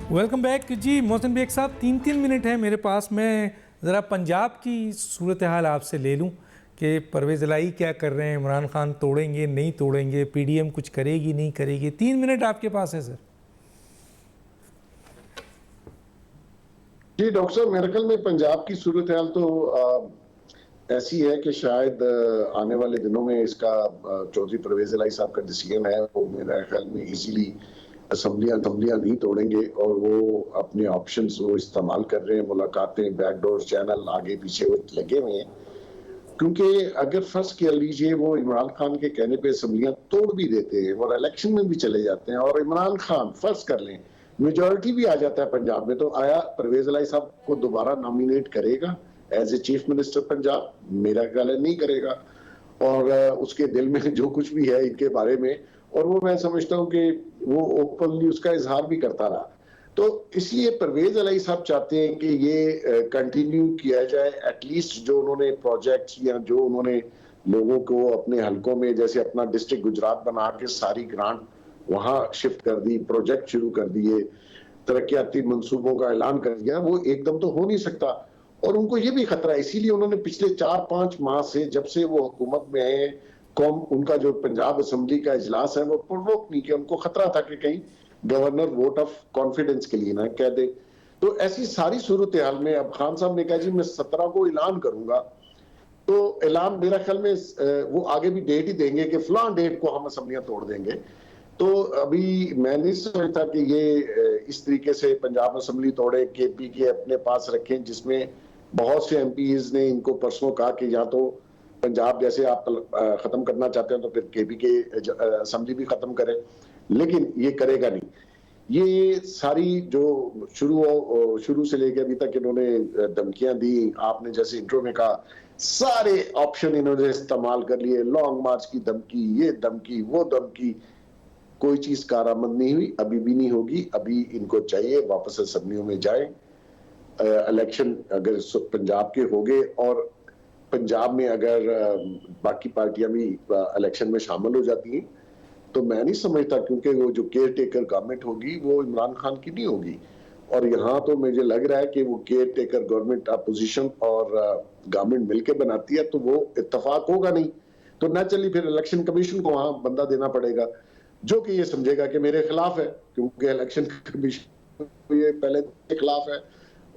वेलकम बैक जी। मोहसिन बेग साहब, 3 मिनट है मेरे पास। मैं ज़रा पंजाब की सूरत हाल आपसे ले लूँ कि परवेज़ इलाही क्या कर रहे हैं, इमरान खान तोड़ेंगे नहीं तोड़ेंगे, पीडीएम कुछ करेगी नहीं करेगी। 3 मिनट आपके पास है सर। जी डॉक्टर साहब, मेरे ख्याल में पंजाब की सूरत हाल तो ऐसी है कि शायद आने वाले दिनों में इसका चौधरी परवेज़ इलाही साहब का डिसीजन है, वो मेरे ख्याल में इजीली असम्बलियां नहीं तोड़ेंगे और वो अपने ऑप्शंस वो इस्तेमाल कर रहे हैं, मुलाकातें, बैकडोर चैनल आगे पीछे वो लगे हुए हैं। क्योंकि अगर फर्ज कर लीजिए वो इमरान खान के कहने पे असम्बलियां तोड़ भी देते हैं और इलेक्शन में भी चले जाते हैं और इमरान खान फर्ज कर लें मेजॉरिटी भी आ जाता है पंजाब में, तो आया परवेज़ इलाही साहब को दोबारा नॉमिनेट करेगा as a chief minister Punjab? मेरा ख्याल है नहीं करेगा। और उसके दिल में जो कुछ भी है इनके बारे में, और वो मैं समझता हूँ कि वो ओपनली उसका इजहार भी करता रहा। तो इसलिए परवेज़ इलाही साहब चाहते हैं कि ये कंटिन्यू किया जाए, एटलीस्ट जो उन्होंने प्रोजेक्ट्स या जो उन्होंने लोगों को अपने हलकों में, जैसे अपना डिस्ट्रिक्ट गुजरात बना के सारी ग्रांट वहां शिफ्ट कर दी, प्रोजेक्ट शुरू कर दिए, तरक्याती मंसूबों का ऐलान कर दिया, वो एकदम तो हो नहीं सकता। और उनको ये भी खतरा है, इसीलिए उन्होंने पिछले 4-5 माह से, जब से वो हुकूमत में आए, कौम उनका जो पंजाब असेंबली का इजलास है वो प्रोवोक नहीं किया। उनको खतरा था कि कहीं गवर्नर वोट ऑफ कॉन्फिडेंस के लिए ना कह दे। तो ऐसी सारी सूरत हाल में अब खान साहब ने कहा जी मैं 17 को ऐलान करूंगा, तो ऐलान मेरा ख्याल में वो आगे भी डेट ही देंगे कि फलां डेट को हम असेंबलियां तोड़ देंगे। तो अभी मैं नहीं समझता कि ये इस तरीके से पंजाब असेंबली तोड़े, केपी के अपने पास रखें, जिसमें बहुत से एमपीज ने इनको परसों कहा कि या तो पंजाब जैसे आप खत्म करना चाहते हैं तो फिर केपी के असेंबली भी खत्म करें, लेकिन ये करेगा नहीं। ये सारी जो शुरू से लेकर अभी तक इन्होंने धमकियां दी, आपने जैसे इंट्रो में कहा, सारे ऑप्शन इन्होंने इस्तेमाल कर लिए, लॉन्ग मार्च की धमकी, ये धमकी, वो धमकी, कोई चीज कारामद नहीं हुई, अभी भी नहीं होगी। अभी इनको चाहिए वापस असेंबलियों में जाएं, इलेक्शन अगर पंजाब के हो गए और पंजाब में अगर बाकी पार्टियां भी इलेक्शन में शामिल हो जाती हैं, तो मैं नहीं समझता, क्योंकि वो जो केयर टेकर गवर्नमेंट होगी वो इमरान खान की नहीं होगी। और यहाँ तो मुझे लग रहा है कि वो केयर टेकर गवर्नमेंट अपोजिशन और गवर्नमेंट मिलकर बनाती है, तो वो इत्तेफाक होगा नहीं। तो नेचुरली फिर इलेक्शन कमीशन को वहां बंदा देना पड़ेगा जो कि ये समझेगा कि मेरे खिलाफ है, क्योंकि इलेक्शन कमीशन ये पहले के खिलाफ है।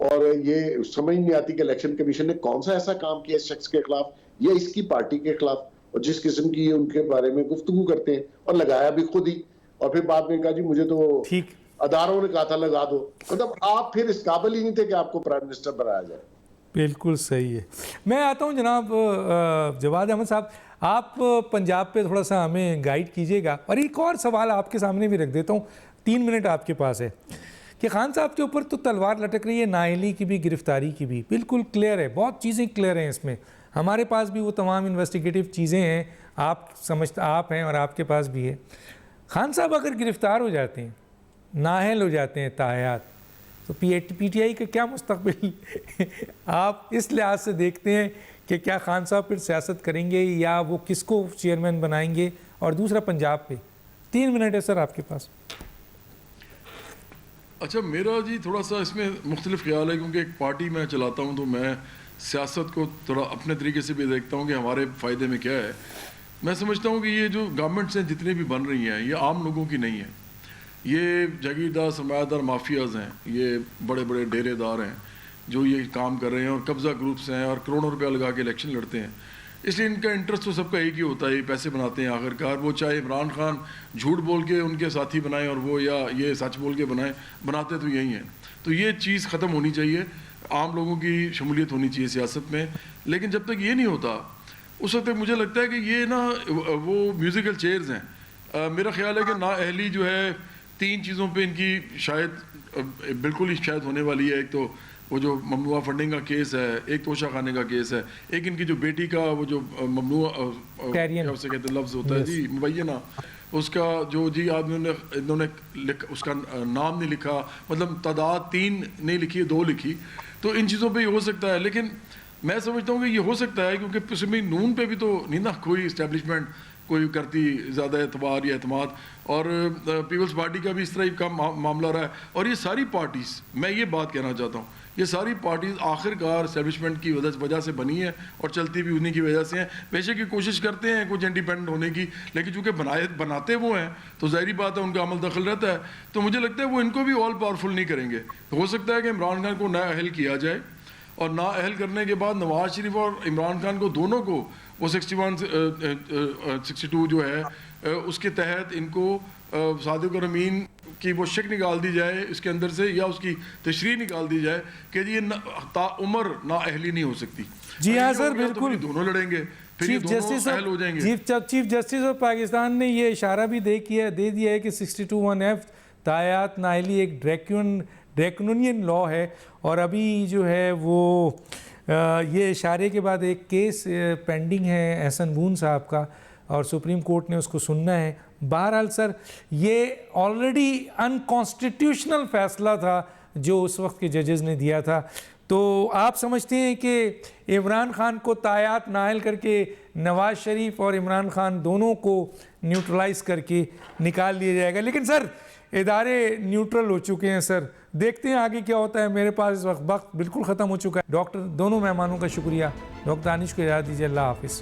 और ये समझ नहीं आती कि इलेक्शन कमीशन ने कौन सा ऐसा काम किया इस शख्स के खिलाफ या इसकी पार्टी के खिलाफ, और जिस किस्म की उनके बारे में गुफ्तगू करते हैं, और लगाया भी खुद ही, और फिर बाद में कहा जी मुझे तो ठीक, अदारों ने कहा था लगा दो। मतलब आप फिर इस काबिल ही नहीं थे कि आपको प्राइम मिनिस्टर बनाया जाए। बिल्कुल सही है। मैं आता हूँ जनाब जवाद अहमद साहब, आप पंजाब पे थोड़ा सा हमें गाइड कीजिएगा। और एक और सवाल आपके सामने भी रख देता हूँ, 3 मिनट आपके पास है, कि खान साहब के ऊपर तो तलवार लटक रही है, नाअहली की भी, गिरफ्तारी की भी, बिल्कुल क्लियर है, बहुत चीज़ें क्लियर हैं इसमें। हमारे पास भी वो तमाम इन्वेस्टिगेटिव चीज़ें हैं, आप समझते आप हैं और आपके पास भी है। खान साहब अगर गिरफ़्तार हो जाते हैं, नाअहल हो जाते हैं तायात, तो पीटीआई का क्या मुस्तकबिल आप इस लिहाज से देखते हैं कि क्या खान साहब फिर सियासत करेंगे या वो किसको चेयरमैन बनाएंगे? और दूसरा पंजाब पे 3 मिनट है सर आपके पास। अच्छा, मेरा जी थोड़ा सा इसमें मुख्तलिफ ख्याल है, क्योंकि एक पार्टी मैं चलाता हूँ तो मैं सियासत को थोड़ा अपने तरीके से भी देखता हूँ कि हमारे फ़ायदे में क्या है। मैं समझता हूँ कि ये जो गवर्नमेंट्स हैं जितनी भी बन रही हैं, ये आम लोगों की नहीं है, ये जागीरदार सरमायादार माफियाज़ हैं, ये बड़े बड़े डेरेदार हैं जो ये काम कर रहे हैं, और कब्ज़ा ग्रुप्स हैं और करोड़ों रुपया लगा के इलेक्शन लड़ते हैं। इसलिए इनका इंटरेस्ट तो सबका एक ही होता है, ये पैसे बनाते हैं आखिरकार। वो चाहे इमरान खान झूठ बोल के उनके साथी बनाएं और वो या ये सच बोल के बनाते तो यही हैं। तो ये चीज़ ख़त्म होनी चाहिए, आम लोगों की शमूलियत होनी चाहिए सियासत में। लेकिन जब तक ये नहीं होता, उस वक्त मुझे लगता है कि ये ना वो म्यूज़िकल चेयर्स हैं। मेरा ख्याल है कि नाअहली जो है 3 चीज़ों पे इनकी शायद बिल्कुल ही शायद होने वाली है। एक तो वो जो ममनुआ फंडिंग का केस है, एक तोशा खाने का केस है, एक इनकी जो बेटी का वो जो ममनुआ क्या उसे कहते लफ्ज़ होता है जी, मुबैना, उसका जो जी आदमी इन्होंने उसका नाम नहीं लिखा, मतलब तादाद 3 नहीं लिखी, 2 लिखी। तो इन चीज़ों पे हो सकता है, लेकिन मैं समझता हूँ कि ये हो सकता है क्योंकि उसमें नून पे भी तो नहीं ना कोई इस्टेब्लिशमेंट कोई करती ज़्यादा एतबार या एतमाद, और पीपल्स पार्टी का भी इस तरह का मामला रहा है। और ये सारी पार्टीज़, मैं ये बात कहना चाहता हूँ, ये सारी पार्टीज़ आखिरकार इस्टेब्लिशमेंट की वजह से बनी है और चलती भी उन्हीं की वजह से हैं। बेशक की कोशिश करते हैं कुछ इंडिपेंडेंट होने की, लेकिन चूँकि बनाते वो हैं तो ज़ाहिरी बात है उनका अमल दखल रहता है। तो मुझे लगता है वो इनको भी ऑल पावरफुल नहीं करेंगे। हो सकता है कि इमरान खान को नाअहल किया जाए, और नाअहल करने के बाद नवाज शरीफ और इमरान खान को दोनों को वो 62 जो है उसके तहत इनको सादिक और अमीन की वो शक निकाल दी जाए इसके अंदर से, या उसकी तशरीह निकाल दी जाए कि ये ताउम्र नाअहली नहीं हो सकती। जी हाँ सर, बिल्कुल, तो दोनों लड़ेंगे, फिर ये दोनों अहल हो जाएंगे। चीफ जस्टिस ऑफ पाकिस्तान ने ये इशारा भी दे दिया है कि 62(1)(f) तायात नाअहली एक ड्रैकोनियन लॉ है। और अभी जो है वो ये इशारे के बाद एक केस पेंडिंग है एहसन बून साहब का, और सुप्रीम कोर्ट ने उसको सुनना है। बहरहाल सर, ये ऑलरेडी अनकॉन्स्टिट्यूशनल फैसला था जो उस वक्त के जजेस ने दिया था। तो आप समझते हैं कि इमरान खान को तायात नाअहल करके नवाज शरीफ और इमरान खान दोनों को न्यूट्रलाइज करके निकाल दिया जाएगा। लेकिन सर इदारे न्यूट्रल हो चुके हैं सर। देखते हैं आगे क्या होता है। मेरे पास इस वक्त बिल्कुल ख़त्म हो चुका है। डॉक्टर दोनों मेहमानों का शुक्रिया। डॉक्टर दानिश को इजाज़त दीजिए। अल्लाह हाफिज़।